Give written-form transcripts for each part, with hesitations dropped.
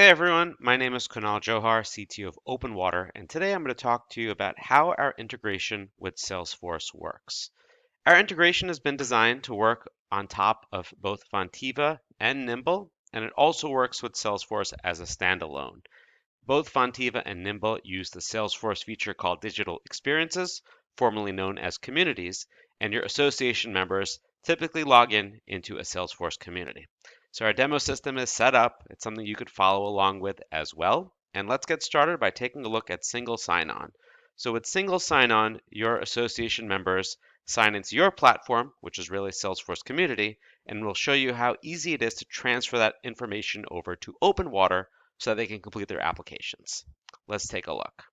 Hey everyone, my name is Kunal Johar, CTO of OpenWater, and today I'm going to talk to you about how our integration with Salesforce works. Our integration has been designed to work on top of both Fonteva and Nimble, and it also works with Salesforce as a standalone. Both Fonteva and Nimble use the Salesforce feature called Digital Experiences, formerly known as communities, and your association members typically log in into a Salesforce community. So our demo system is set up. It's something you could follow along with as well. And let's get started by taking a look at single sign-on. So with single sign-on, your association members sign into your platform, which is really Salesforce community, and we'll show you how easy it is to transfer that information over to OpenWater so that they can complete their applications. Let's take a look.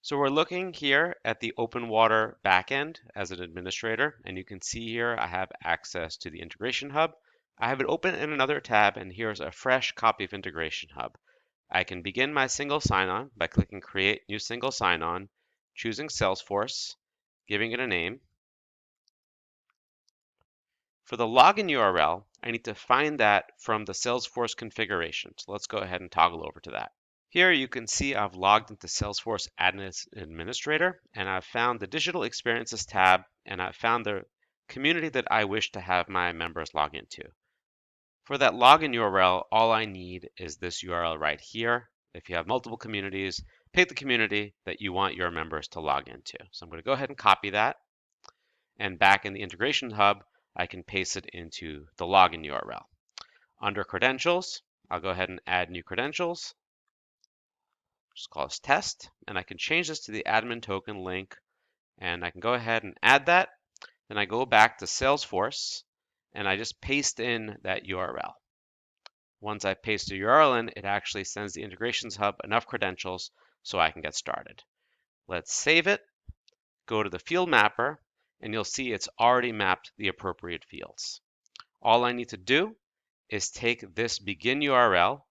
So we're looking here at the OpenWater backend as an administrator, and you can see here I have access to the Integration Hub. I have it open in another tab, and here's a fresh copy of Integration Hub. I can begin my single sign-on by clicking Create New Single Sign-On, choosing Salesforce, giving it a name. For the login URL, I need to find that from the Salesforce configuration. So let's go ahead and toggle over to that. Here you can see I've logged into Salesforce Admin Administrator, and I've found the Digital Experiences tab, and I've found the community that I wish to have my members log into. For that login URL, all I need is this URL right here. If you have multiple communities, pick the community that you want your members to log into. So I'm going to go ahead and copy that, and back in the Integration Hub, I can paste it into the login URL. Under credentials, I'll go ahead and add new credentials. Just call this test, and I can change this to the admin token link, and I can go ahead and add that. Then I go back to Salesforce, and I just paste in that URL. Once I paste the URL in, it actually sends the Integrations Hub enough credentials so I can get started. Let's save it, go to the field mapper, and you'll see it's already mapped the appropriate fields. All I need to do is take this begin URL,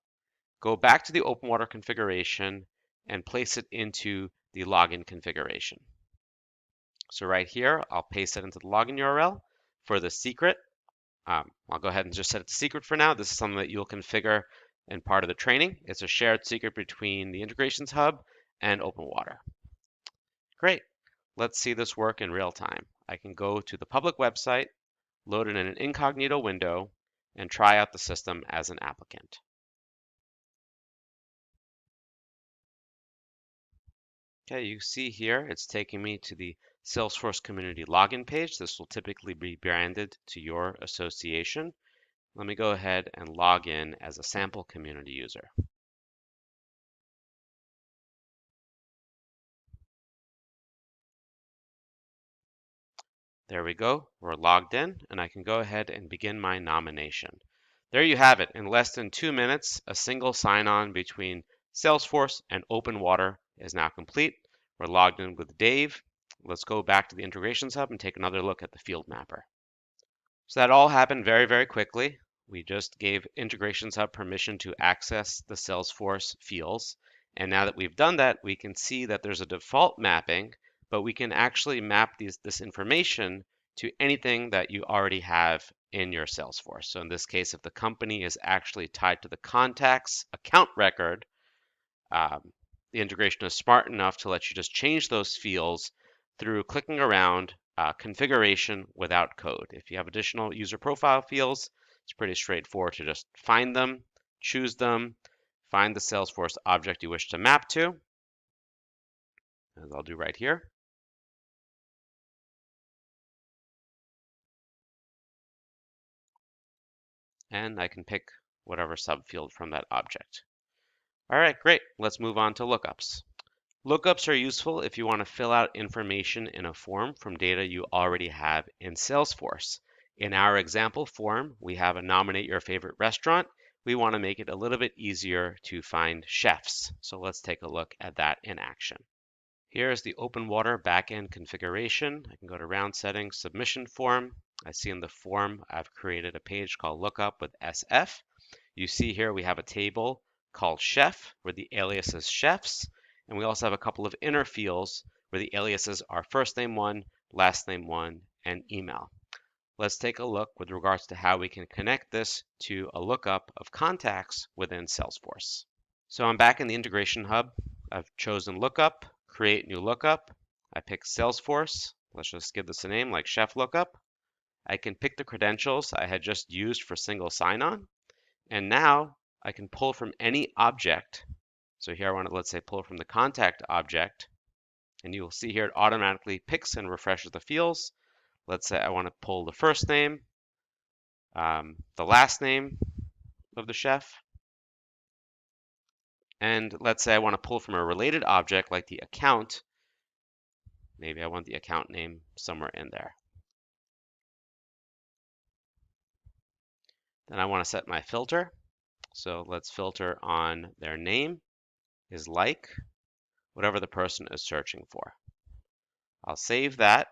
go back to the OpenWater configuration, and place it into the login configuration. So right here, I'll paste it into the login URL. For the secret, I'll go ahead and just set it to secret for now. This is something that you'll configure in part of the training. It's a shared secret between the Integrations Hub and OpenWater. Great. Let's see this work in real time. I can go to the public website, load it in an incognito window, and try out the system as an applicant. Okay, you see here, it's taking me to the Salesforce community login page. This will typically be branded to your association. Let me go ahead and log in as a sample community user. There we go, we're logged in, and I can go ahead and begin my nomination. There you have it. In less than 2 minutes, a single sign-on between Salesforce and OpenWater is now complete. We're logged in with Dave. Let's go back to the Integrations Hub and take another look at the field mapper. So that all happened very, very quickly. We just gave Integrations Hub permission to access the Salesforce fields. And now that we've done that, we can see that there's a default mapping, but we can actually map this information to anything that you already have in your Salesforce. So in this case, if the company is actually tied to the contacts account record, the integration is smart enough to let you just change those fields through clicking around configuration without code. If you have additional user profile fields, it's pretty straightforward to just find them, choose them, find the Salesforce object you wish to map to, as I'll do right here. And I can pick whatever subfield from that object. All right, great. Let's move on to lookups. Lookups are useful if you want to fill out information in a form from data you already have in Salesforce. In our example form, we have a nominate your favorite restaurant. We want to make it a little bit easier to find chefs. So let's take a look at that in action. Here's the OpenWater backend configuration. I can go to round settings, submission form. I see in the form I've created a page called lookup with SF. You see here we have a table called chef where the alias is chefs. And we also have a couple of inner fields where the aliases are first name 1, last name 1, and email. Let's take a look with regards to how we can connect this to a lookup of contacts within Salesforce. So I'm back in the integration hub. I've chosen lookup, create new lookup. I pick Salesforce. Let's just give this a name like chef lookup. I can pick the credentials I had just used for single sign-on. And now I can pull from any object. So here I want to, let's say, pull from the contact object. And you will see here it automatically picks and refreshes the fields. Let's say I want to pull the first name, the last name of the chef, and let's say I want to pull from a related object like the account. Maybe I want the account name somewhere in there. Then I want to set my filter. So let's filter on their name is like whatever the person is searching for. I'll save that.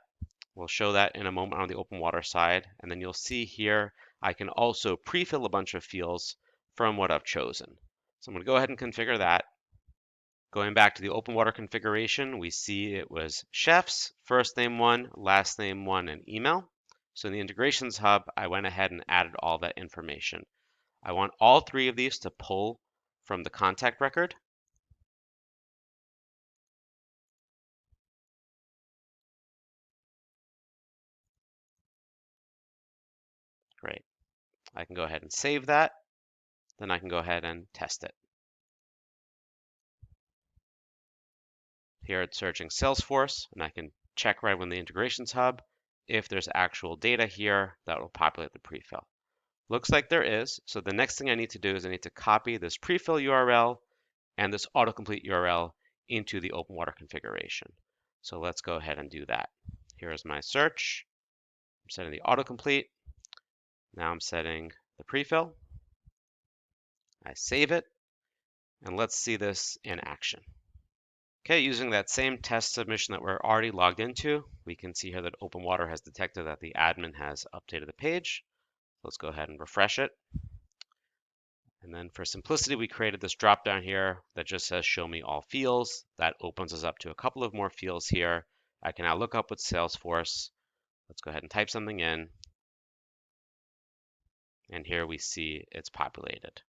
We'll show that in a moment on the OpenWater side. And then you'll see here, I can also pre-fill a bunch of fields from what I've chosen. So I'm going to go ahead and configure that. Going back to the OpenWater configuration, we see it was chefs, first name one, last name one, and email. So in the integrations hub, I went ahead and added all that information. I want all three of these to pull from the contact record. Great. I can go ahead and save that. Then I can go ahead and test it. Here it's searching Salesforce, and I can check right when the integrations hub if there's actual data here that will populate the prefill. Looks like there is. So the next thing I need to do is I need to copy this prefill URL and this autocomplete URL into the OpenWater configuration. So let's go ahead and do that. Here's my search. I'm setting the autocomplete. Now I'm setting the prefill. I save it, and let's see this in action. Okay, using that same test submission that we're already logged into, we can see here that OpenWater has detected that the admin has updated the page. Let's go ahead and refresh it. And then for simplicity, we created this drop down here that just says show me all fields. That opens us up to a couple of more fields here. I can now look up with Salesforce. Let's go ahead and type something in. And here we see it's populated.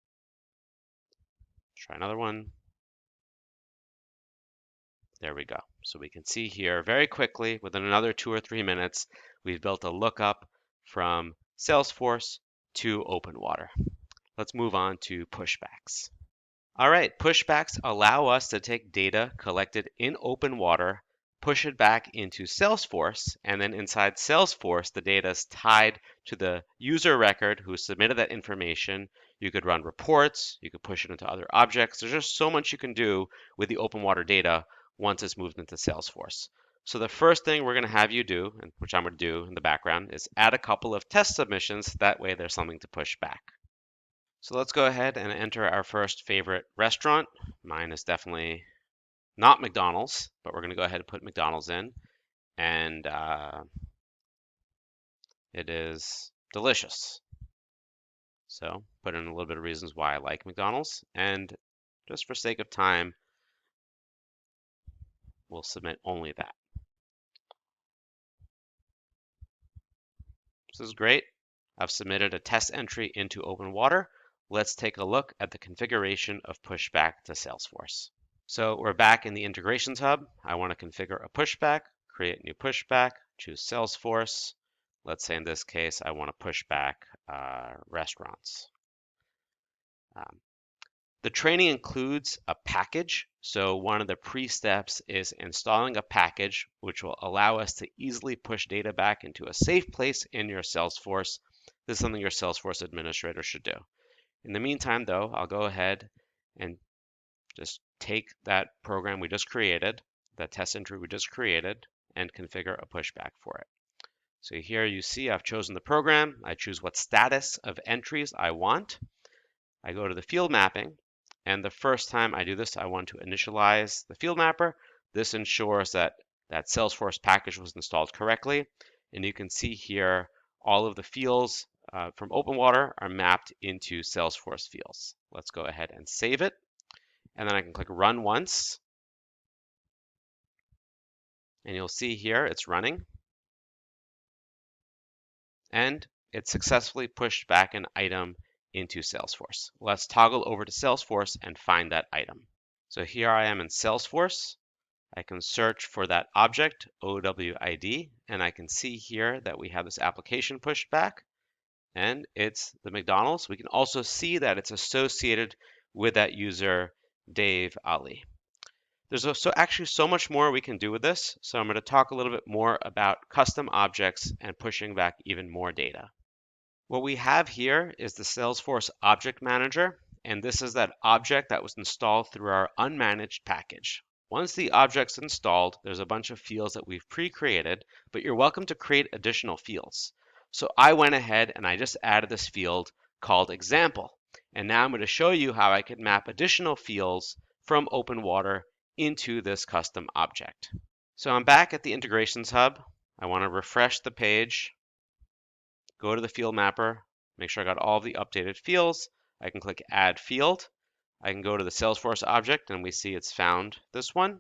Try another one. There we go. So we can see here very quickly, within another 2 or 3 minutes, we've built a lookup from Salesforce to OpenWater. Let's move on to pushbacks. All right, pushbacks allow us to take data collected in OpenWater, push it back into Salesforce, and then inside Salesforce, the data is tied to the user record who submitted that information. You could run reports, you could push it into other objects. There's just so much you can do with the OpenWater data once it's moved into Salesforce. So the first thing we're going to have you do, and which I'm going to do in the background, is add a couple of test submissions. That way there's something to push back. So let's go ahead and enter our first favorite restaurant. Mine is definitely not McDonald's, but we're going to go ahead and put McDonald's in. And it is delicious. So put in a little bit of reasons why I like McDonald's. And just for sake of time, we'll submit only that. This is great. I've submitted a test entry into OpenWater. Let's take a look at the configuration of pushback to Salesforce. So we're back in the integrations hub. I want to configure a pushback, create new pushback, choose Salesforce. Let's say in this case, I want to push back restaurants. The training includes a package. So one of the pre-steps is installing a package, which will allow us to easily push data back into a safe place in your Salesforce. This is something your Salesforce administrator should do. In the meantime, though, I'll go ahead and just take that program we just created, that test entry we just created, and configure a pushback for it. So here you see I've chosen the program. I choose what status of entries I want. I go to the field mapping, and the first time I do this, I want to initialize the field mapper. This ensures that that Salesforce package was installed correctly. And you can see here all of the fields from OpenWater are mapped into Salesforce fields. Let's go ahead and save it. And then I can click run once. And you'll see here it's running. And it successfully pushed back an item into Salesforce. Let's toggle over to Salesforce and find that item. So here I am in Salesforce. I can search for that object, OWID, and I can see here that we have this application pushback, and it's the McDonald's. We can also see that it's associated with that user, Dave Ali. There's actually so much more we can do with this, so I'm going to talk a little bit more about custom objects and pushing back even more data. What we have here is the Salesforce Object Manager, and this is that object that was installed through our unmanaged package. Once the object's installed, there's a bunch of fields that we've pre-created, but you're welcome to create additional fields. So I went ahead and I just added this field called example. And now I'm going to show you how I can map additional fields from OpenWater into this custom object. So I'm back at the Integrations Hub. I want to refresh the page, go to the field mapper, make sure I got all the updated fields. I can click Add Field. I can go to the Salesforce object and we see it's found this one.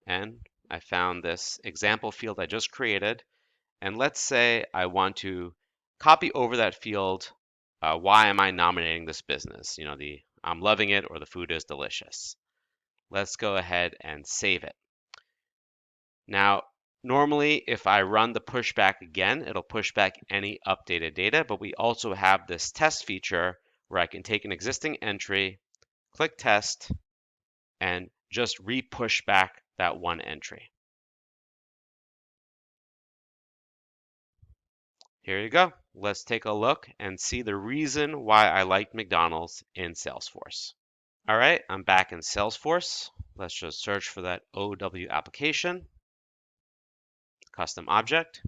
And I found this example field I just created. And let's say I want to copy over that field. Why am I nominating this business? You know, the I'm loving it or the food is delicious. Let's go ahead and save it. Now, normally, if I run the pushback again, it'll push back any updated data, but we also have this test feature where I can take an existing entry, click test, and just re-push back that one entry. Here you go. Let's take a look and see the reason why I liked McDonald's in Salesforce. All right, I'm back in Salesforce. Let's just search for that OW application, custom object,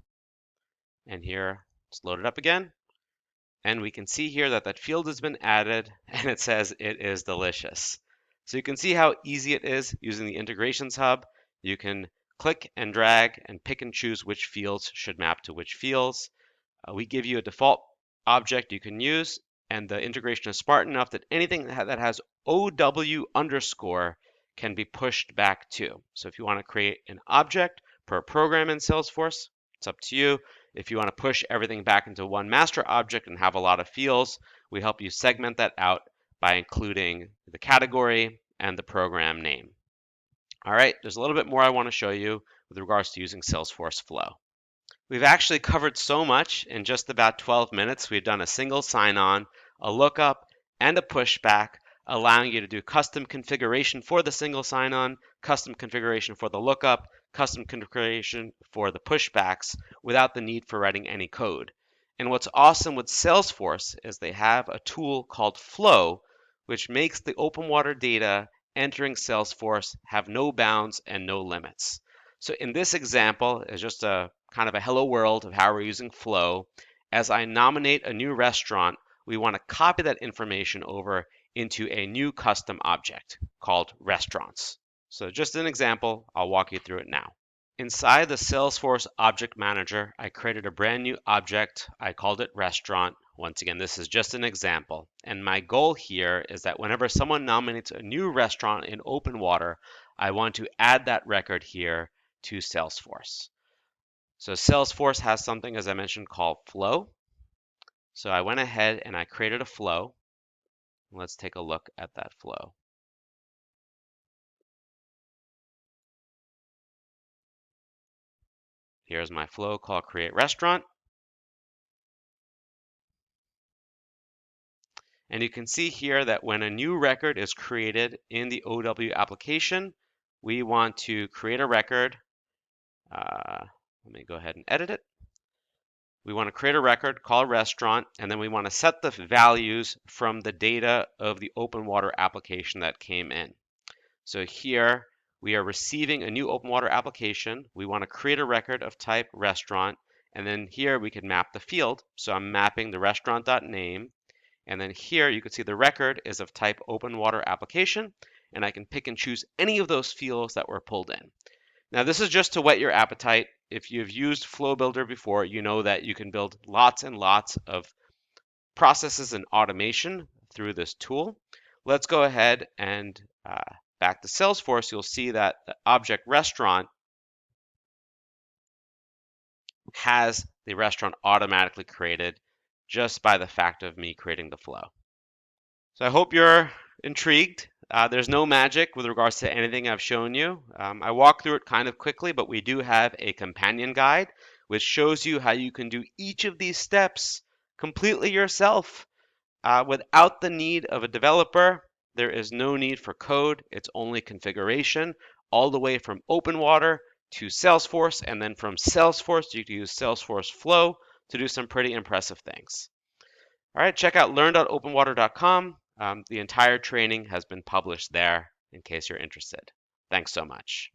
and here it's loaded up again. And we can see here that that field has been added and it says it is delicious. So you can see how easy it is using the Integrations Hub. You can click and drag and pick and choose which fields should map to which fields. We give you a default object you can use, and the integration is smart enough that anything that has OW underscore can be pushed back to. So if you want to create an object per program in Salesforce, it's up to you. If you want to push everything back into one master object and have a lot of fields, we help you segment that out by including the category and the program name. All right, there's a little bit more I want to show you with regards to using Salesforce Flow. We've actually covered so much in just about 12 minutes. We've done a single sign-on, a lookup, and a pushback, allowing you to do custom configuration for the single sign-on, custom configuration for the lookup, custom configuration for the pushbacks without the need for writing any code. And what's awesome with Salesforce is they have a tool called Flow, which makes the OpenWater data entering Salesforce have no bounds and no limits. So in this example, is just a kind of a hello world of how we're using Flow. As I nominate a new restaurant, we want to copy that information over into a new custom object called restaurants. So just an example, I'll walk you through it now. Inside the Salesforce Object Manager, I created a brand new object. I called it restaurant. Once again, this is just an example. And my goal here is that whenever someone nominates a new restaurant in OpenWater, I want to add that record here to Salesforce. So Salesforce has something, as I mentioned, called Flow. So I went ahead and I created a flow. Let's take a look at that flow. Here's my flow called Create Restaurant. And you can see here that when a new record is created in the OW application, we want to create a record. Let me go ahead and edit it. We want to create a record called restaurant, and then we want to set the values from the data of the OpenWater application that came in. So here we are receiving a new OpenWater application. We want to create a record of type restaurant, and then here we can map the field. So I'm mapping the restaurant.name, and then here you can see the record is of type OpenWater application, and I can pick and choose any of those fields that were pulled in. Now this is just to whet your appetite. If you've used Flow Builder before, you know that you can build lots and lots of processes and automation through this tool. Let's go ahead and back to Salesforce. You'll see that the object restaurant has the restaurant automatically created just by the fact of me creating the flow. So I hope you're intrigued. There's no magic with regards to anything I've shown you. I walked through it kind of quickly, but we do have a companion guide which shows you how you can do each of these steps completely yourself without the need of a developer. There is no need for code. It's only configuration, all the way from OpenWater to Salesforce, and then from Salesforce, you can use Salesforce Flow to do some pretty impressive things. All right, check out learn.openwater.com. The entire training has been published there in case you're interested. Thanks so much.